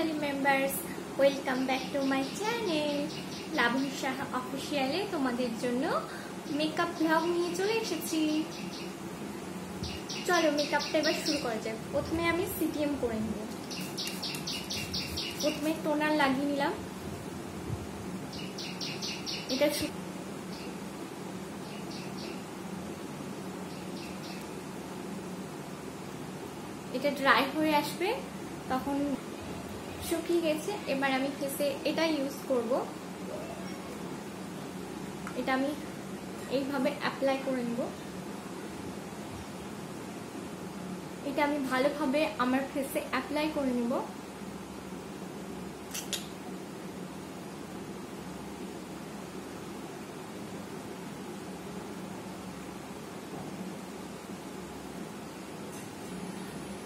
Family members, welcome back to my channel Labani Saha অফিসিয়ালে তোমাদের জন্য মেকআপ ব্লগ নিয়ে চলে এসেছি। চলো মেকআপটা এবার শুরু করা যাক। প্রথমে আমি সিটিএম করে নেব। প্রথমে টোনার লাগিয়ে নিলাম। এটা ড্রাই হয়ে আসবে, তখন শুকিয়ে গেছে। এবার আমি ফেসে এটা ইউজ করব। এটা আমি এইভাবে অ্যাপ্লাই করে নেব। এটা আমি ভালোভাবে আমার ফেসে অ্যাপ্লাই করে নেব।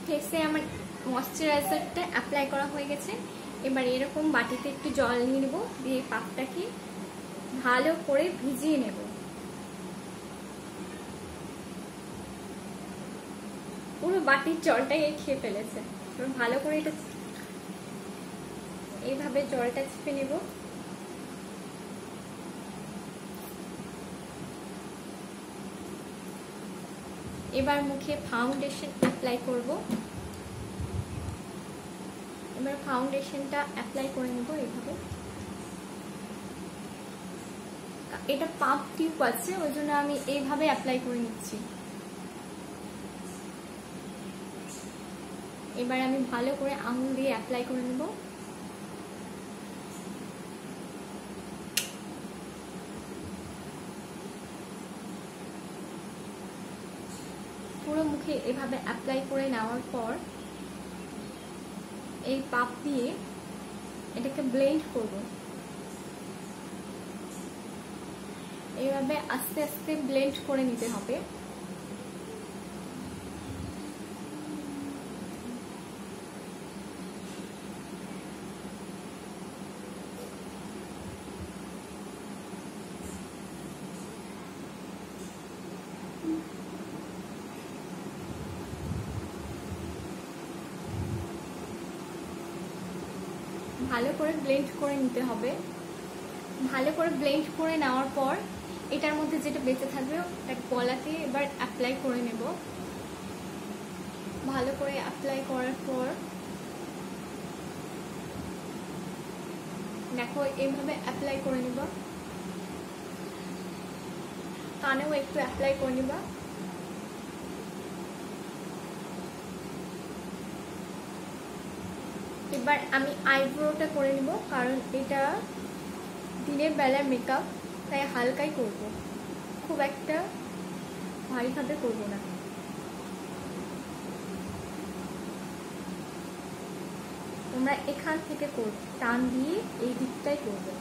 ফেসে আমার ময়শ্চারাইজারটা অ্যাপ্লাই করা হয়ে গেছে। এবার এরকম বাটিতে একটু জল নিয়ে নেব, দিয়ে পাপটাকে ভালো করে ভিজিয়ে নেব। পুরো বাটির জলটাই খেয়ে ফেলেছে। ভালো করে এটা এইভাবে জলটা চেপে নেব। এবার মুখে ফাউন্ডেশন অ্যাপ্লাই করব। এবার ফাউন্ডেশনটা অ্যাপ্লাই করে নেব এইভাবে। এটা পাম্প টিউব আছে, ওই জন্য আমি এইভাবে অ্যাপ্লাই করে নিচ্ছি। এবার আমি ভালো করে আঙুল দিয়ে অ্যাপ্লাই করে নেব। পুরো মুখে এভাবে অ্যাপ্লাই করে নেওয়ার পর এই পাপ দিয়ে এটাকে ব্লেন্ড করব। এইভাবে আস্তে আস্তে ব্লেন্ড করে নিতে হবে। ভালো করে ব্লেন্ড করে নিতে হবে। ভালো করে ব্লেন্ড করে নেওয়ার পর এটার মধ্যে যেটা বেঁচে থাকবে একটা গলাতে এবার অ্যাপ্লাই করে নেব। ভালো করে অ্যাপ্লাই করার পর দেখো এইভাবে অ্যাপ্লাই করে নিব। কানেও একটু অ্যাপ্লাই করে নিব। এবার আমি আইব্রোটা করে নিব, কারণ এটা দিনের বেলার মেকআপ, তাই হালকাই করব, খুব একটা ভারীভাবে করব না। তোমরা এখান থেকে টান দিয়ে এই দিকটাই করবে।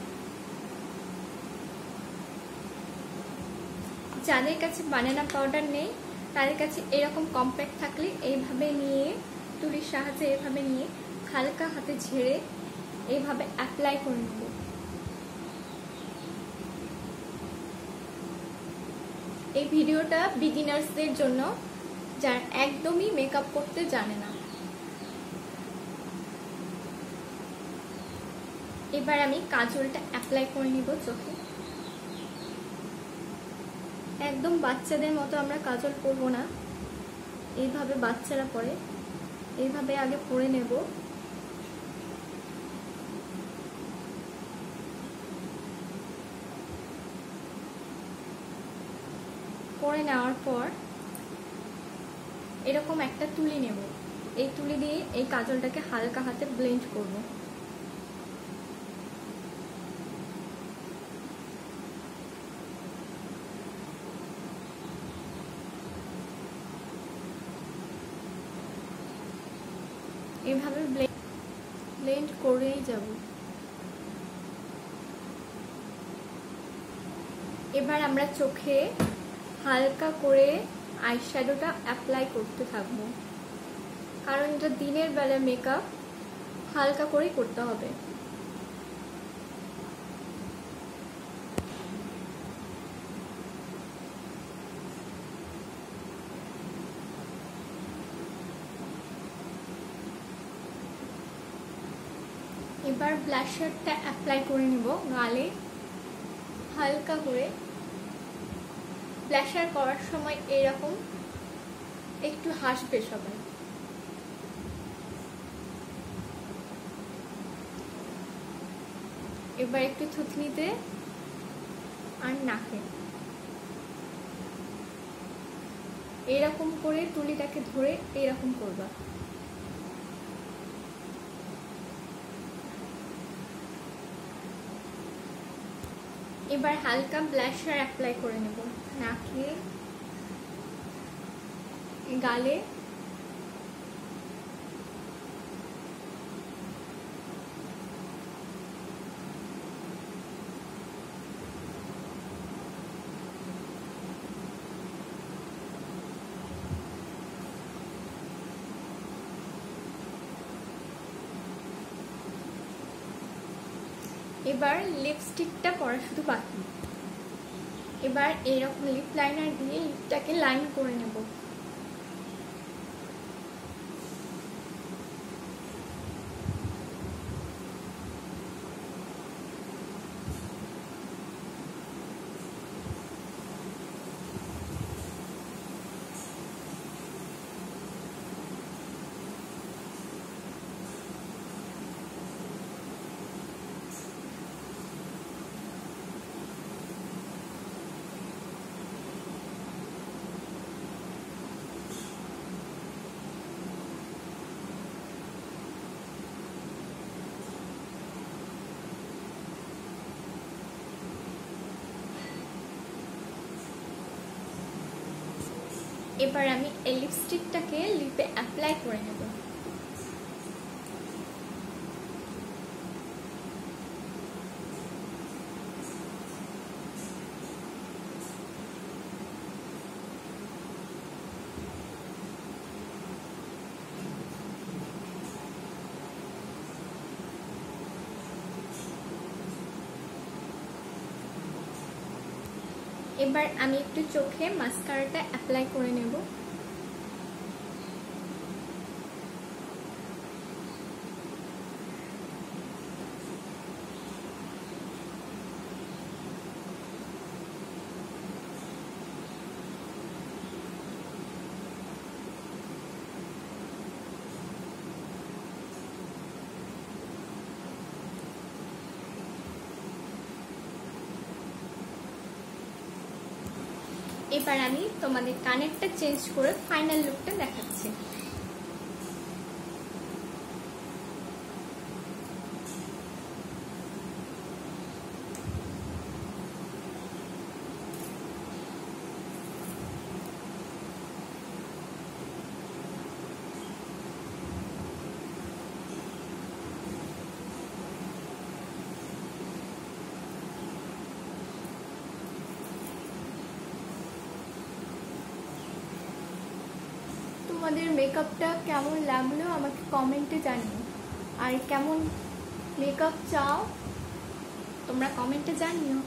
যাদের কাছে বানানা পাউডার নেই তাদের কাছে এরকম কম্প্যাক্ট থাকলে এইভাবে নিয়ে তুলির সাহায্যে এইভাবে নিয়ে হালকা হাতে ঝেড়ে এইভাবে অ্যাপ্লাই করে নেব। এই ভিডিওটা বিগিনার্সদের জন্য, যারা একদমই মেকআপ করতে জানে না। এবার আমি কাজলটা অ্যাপ্লাই করে নিব চোখে। একদম বাচ্চাদের মতো আমরা কাজল করব না, এইভাবে বাচ্চারা পরে, এইভাবে আগে পরে নেব। করে নেওয়ার পর এরকম একটা তুলি নেব। এই তুলি দিয়ে এই কাজলটাকে হালকা হাতে ব্লেন্ড করব। এভাবে ব্লেন্ড করেই যাব। এবার আমরা চোখে হালকা করে আইশ্যাডোটা অ্যাপ্লাই করতে থাকবো, কারণ এটা দিনের বেলা মেকআপ, হালকা করেই করতে হবে। এবার ব্লাশারটা অ্যাপ্লাই করে নিব গালে হালকা করে। ব্লাশার করার সময় এরকম একটু হাসবে সবাই। এবার একটু থুতনিতে আর নাকে এরকম করে তুলিটাকে ধরে এরকম করবা। এবার হালকা ব্লাশার অ্যাপ্লাই করে নেব নাকে, গালে, এবার লিপস্টিকটা পরা শুধু বাকি। এবার এইরকম লিপ লাইনার দিয়ে লিপটাকে লাইন করে নেব। এবার আমি এই লিপস্টিকটাকে লিপে অ্যাপ্লাই করে নেব। এবার আমি একটু চোখে মাস্কারাটা অ্যাপ্লাই করে নেব। এবার আমি তোমাদের কানেরটা চেঞ্জ করে ফাইনাল লুকটা দেখাচ্ছি। তোমাদের মেকআপটা কেমন লাগলো আমাকে কমেন্টে জানিও, আর কেমন মেকআপ চাও তোমরা কমেন্টে জানিও।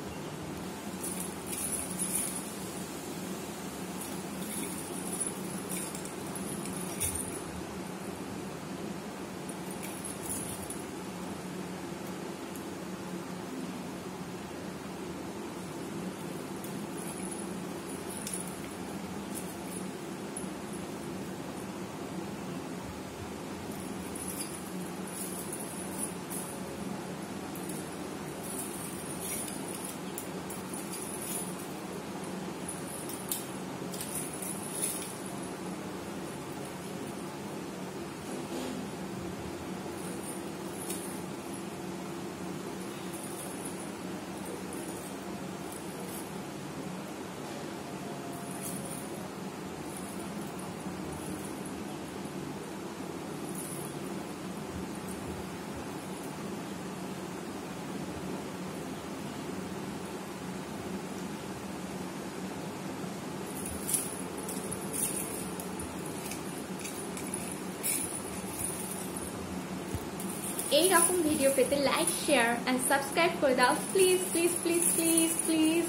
এই রকম ভিডিও পেতে লাইক, শেয়ার এন্ড সাবস্ক্রাইব করে দাও please please please please please.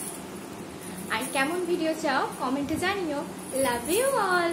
আর কেমন ভিডিও চাও কমেন্টে জানিও। Love you all.